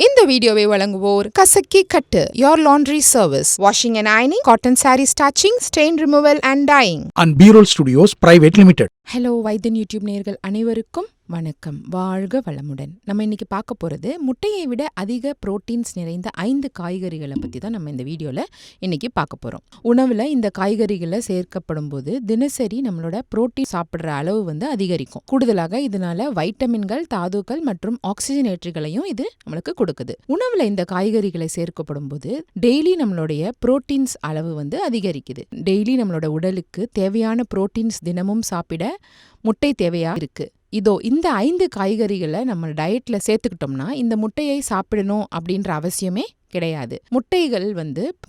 இந்த வீடியோவை வழங்குவோர் கசக்கி கட்டு your laundry service washing and ironing cotton saree starching stain removal and dyeing and B-Roll Studios Private Limited. Hello வைத்தியன் YouTube நேயர்கள் அனைவருக்கும் வணக்கம். வாழ்க வளமுடன். நம்ம இன்னைக்கு பார்க்க போகிறது முட்டையை விட அதிக புரோட்டீன்ஸ் நிறைந்த 5 காய்கறிகளை பற்றி தான் நம்ம இந்த வீடியோவில் இன்னைக்கு பார்க்க போகிறோம். உணவில் இந்த காய்கறிகளை சேர்க்கப்படும் போது தினசரி நம்மளோட புரோட்டீன் சாப்பிட்ற அளவு அதிகரிக்கும். கூடுதலாக இதனால வைட்டமின்கள், தாதுக்கள் மற்றும் ஆக்சிஜனேற்றிகளையும் இது நம்மளுக்கு கொடுக்குது. உணவில் இந்த காய்கறிகளை சேர்க்கப்படும் போது டெய்லி நம்மளுடைய புரோட்டீன்ஸ் அளவு அதிகரிக்குது. டெய்லி நம்மளோட உடலுக்கு தேவையான புரோட்டீன்ஸ் தினமும் சாப்பிட முட்டை தேவையா இருக்கு. இந்த 5 காய்கறிகளை நம்ம டயட்ல சேர்த்துக்கிட்டோம்னா இந்த முட்டையை சாப்பிடணும் அப்படின்ற அவசியமே கிடையாது. முட்டைகள்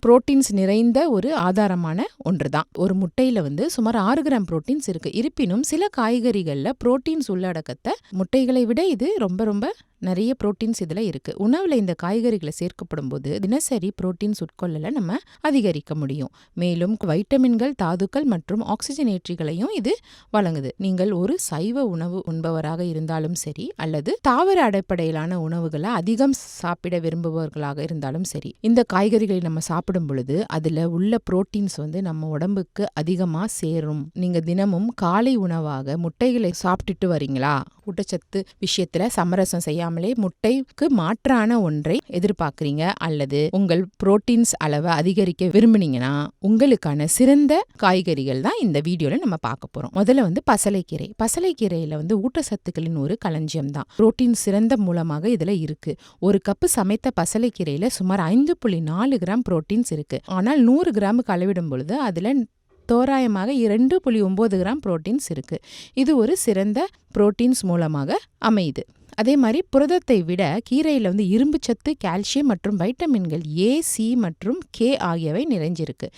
புரோட்டீன்ஸ் நிறைந்த ஒரு ஆதாரமான ஒன்று தான். ஒரு முட்டையில சுமார் 6 கிராம் புரோட்டீன்ஸ் இருக்கு. இருப்பினும் சில காய்கறிகள்ல புரோட்டீன்ஸ் உள்ளடக்கத்தை முட்டைகளை விட இது ரொம்ப ரொம்ப நிறைய புரோட்டீன்ஸ் இதுல இருக்கு. உணவுல இந்த காய்கறிகளை சேர்க்கப்படும் போது தினசரி புரோட்டீன்ஸ் உட்கொள்ளல நம்ம அதிகரிக்க முடியும். மேலும் வைட்டமின்கள், தாதுக்கள் மற்றும் ஆக்சிஜனேற்றிகளையும் இது வழங்குது. நீங்கள் ஒரு சைவ உணவு உண்பவராக இருந்தாலும் சரி அல்லது தாவர அடிப்படையிலான உணவுகளை அதிகம் சாப்பிட விரும்புபவர்களாக இருந்தாலும் சரி, இந்த காய்கறிகளை நம்ம சாப்பிடும் பொழுது அதுல உள்ள புரோட்டீன்ஸ் நம்ம உடம்புக்கு அதிகமா சேரும். நீங்க தினமும் காலை உணவாக முட்டைகளை சாப்பிட்டுட்டு வரீங்களா? ஊட்டச்சத்து விஷயத்துல சமரசம் செய்யாமலே முட்டைக்கு மாற்றான ஒன்றை எதிர்பார்க்கறீங்க அல்லது உங்கள் புரோட்டீன்ஸ் அளவை அதிகரிக்க விரும்புனீங்கன்னா உங்களுக்கான சிறந்த காய்கறிகள் தான் இந்த வீடியோல நம்ம பார்க்க போறோம். முதல்ல பசலைக்கீரை. பசலைக்கீரையில ஊட்டச்சத்துக்களின் ஒரு களஞ்சியம் தான். புரோட்டீன் சிறந்த மூலமாக இதுல இருக்கு. ஒரு கப்பு சமைத்த பசலைக்கீரையில சுமார் 5.4 கிராம் புரோட்டீன்ஸ் இருக்கு. ஆனால் 100 கிராமுக்கு அளவிடும் பொழுது அதுல தோராயமாக 2.9 கிராம் புரோட்டீன்ஸ் இருக்கு. இது ஒரு சிறந்த புரோட்டீன்ஸ் மூலமாக அமையுது. அதே மாதிரி புரதத்தை விட கீரையில இரும்பு சத்து, கால்சியம் மற்றும் வைட்டமின்கள் A, C மற்றும் K ஆகியவை நிறைஞ்சிருக்கு.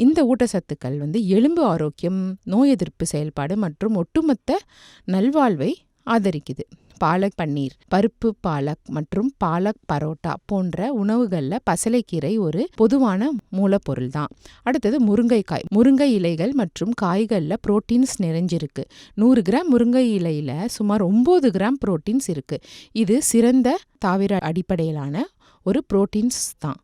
இந்த ஊட்டச்சத்துக்கள் எலும்பு ஆரோக்கியம், நோய் எதிர்ப்பு செயல்பாடு மற்றும் ஒட்டுமொத்த நல்வாழ்வை ஆதரிக்குது. பாலக் பன்னீர், பருப்பு பாலக் மற்றும் பாலக் பரோட்டா போன்ற உணவுகள்ல பசலைக்கீரை ஒரு பொதுவான மூலப்பொருள் தான். அடுத்தது முருங்கைக்காய். முருங்கை இலைகள் மற்றும் காய்கள்ல புரோட்டீன்ஸ் நிறைஞ்சிருக்கு. 100 கிராம் முருங்கை இலையில சுமார் 9 கிராம் புரோட்டீன்ஸ் இருக்கு. இது சிறந்த தாவர அடிப்படையிலான ஒரு புரோட்டீன்ஸ் தான்.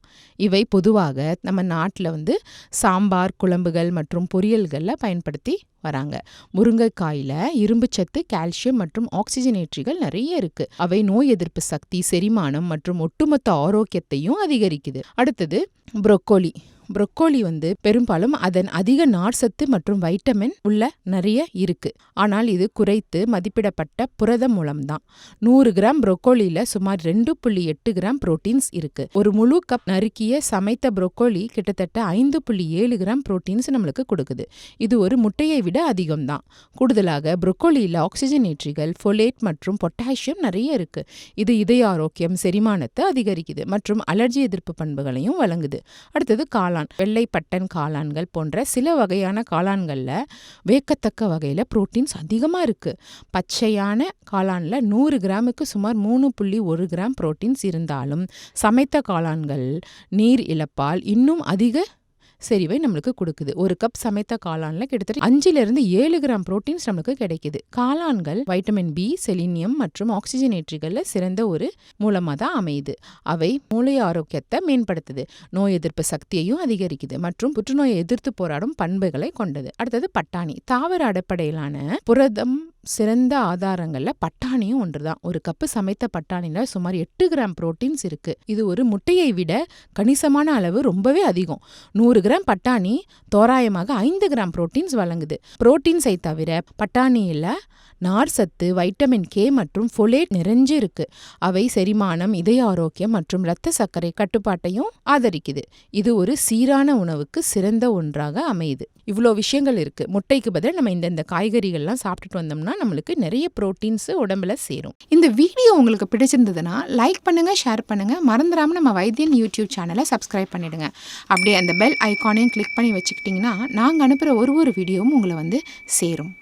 இவை பொதுவாக நம்ம நாட்டில் சாம்பார், குழம்புகள் மற்றும் பொரியல்களில் பயன்படுத்தி வராங்க. முருங்கைக்காயில இரும்பு சத்து, கால்சியம் மற்றும் ஆக்சிஜனேற்றிகள் நிறைய இருக்கு. அவை நோய் எதிர்ப்பு சக்தி, செரிமானம் மற்றும் ஒட்டுமொத்த ஆரோக்கியத்தையும் அதிகரிக்குது. அடுத்தது புரோக்கோலி. புரோக்கோலி பெரும்பாலும் அதன் அதிக நார்சத்து மற்றும் வைட்டமின் உள்ள நிறைய இருக்கு. ஆனால் இது குறைத்து மதிப்பிடப்பட்ட புரதம் மூலம்தான். 100 கிராம் புரோக்கோலியில சுமார் 2.8 கிராம் புரோட்டீன்ஸ் இருக்கு. ஒரு முழு கப் நறுக்கிய சமைத்த புரோக்கோலி கிட்டத்தட்ட 5.7 கிராம் புரோட்டீன்ஸ் நம்மளுக்கு கொடுக்குது. இது ஒரு முட்டையை விட அதிகம் தான். கூடுதலாக புரோக்கோலியில ஆக்சிஜனேற்றிகள், ஃபோலேட் மற்றும் பொட்டாசியம் நிறைய இருக்கு. இது இதய ஆரோக்கியம், செரிமானத்தை அதிகரிக்குது மற்றும் அலர்ஜி எதிர்ப்பு பண்புகளையும் வழங்குது. அடுத்தது காளான். வெள்ளை பட்டன் காளான்கள் போன்ற சில வகையான காளான்கள்ல வேக்கத்தக்க வகையில புரோட்டீன்ஸ் அதிகமா இருக்கு. பச்சையான காளான்ல 100 கிராமுக்கு சுமார் 3.1 கிராம் புரோட்டீன்ஸ் இருந்தாலும் சமைத்த காளான்கள் நீர் இழப்பால் இன்னும் அதிக செறிவை நம்மளுக்கு கொடுக்குது. ஒரு கப் சமைத்த காளான்ல கிட்டத்தட்ட 5-7 கிராம் புரோட்டீன்ஸ் நம்மளுக்கு கிடைக்குது. காளான்கள் வைட்டமின் B, செலினியம் மற்றும் ஆக்சிஜனேற்றிகள்ல சிறந்த ஒரு மூலமா தான் அமையுது. அவை மூளை ஆரோக்கியத்தை மேம்படுத்துது, நோய் எதிர்ப்பு சக்தியையும் அதிகரிக்குது மற்றும் புற்றுநோயை எதிர்த்து போராடும் பண்புகளை கொண்டது. அடுத்தது பட்டாணி. தாவர அடிப்படையிலான புரதம் சிறந்த ஆதாரங்கள்ல பட்டாணியும் ஒன்றுதான். ஒரு கப்பு சமைத்த பட்டாணில சுமார் 8 கிராம் புரோட்டீன்ஸ் இருக்கு. இது ஒரு முட்டையை விட கணிசமான அளவு ரொம்பவே அதிகம். 100 கிராம் பட்டாணி தோராயமாக 5 கிராம் புரோட்டீன்ஸ் வழங்குது. புரோட்டீன்ஸை தவிர பட்டாணியில நார்சத்து, வைட்டமின் K மற்றும் ஃபோலேட் நிறைஞ்சு இருக்கு. அவை செரிமானம், இதய ஆரோக்கியம் மற்றும் இரத்த சர்க்கரை கட்டுப்பாட்டையும் ஆதரிக்குது. இது ஒரு சீரான உணவுக்கு சிறந்த ஒன்றாக அமையுது. இவ்வளோ விஷயங்கள் இருக்கு. முட்டைக்கு பதில் நம்ம இந்த காய்கறிகள்லாம் சாப்பிட்டுட்டு வந்தோம்னா நம்மளுக்கு நிறைய புரோட்டீன்ஸ் உடம்புல சேரும். இந்த வீடியோ உங்களுக்கு பிடிச்சிருந்ததுன்னா லைக் பண்ணுங்க, ஷேர் பண்ணுங்க. மறந்துடாம நம்ம வைத்தியன் யூடியூப் சேனலை சப்ஸ்கிரைப் பண்ணிடுங்க. அப்படியே அந்த பெல் ஐகானையும் கிளிக் பண்ணி வச்சுக்கிட்டிங்கன்னா நாங்கள் அனுப்புகிற ஒரு வீடியோவும் உங்களை சேரும்.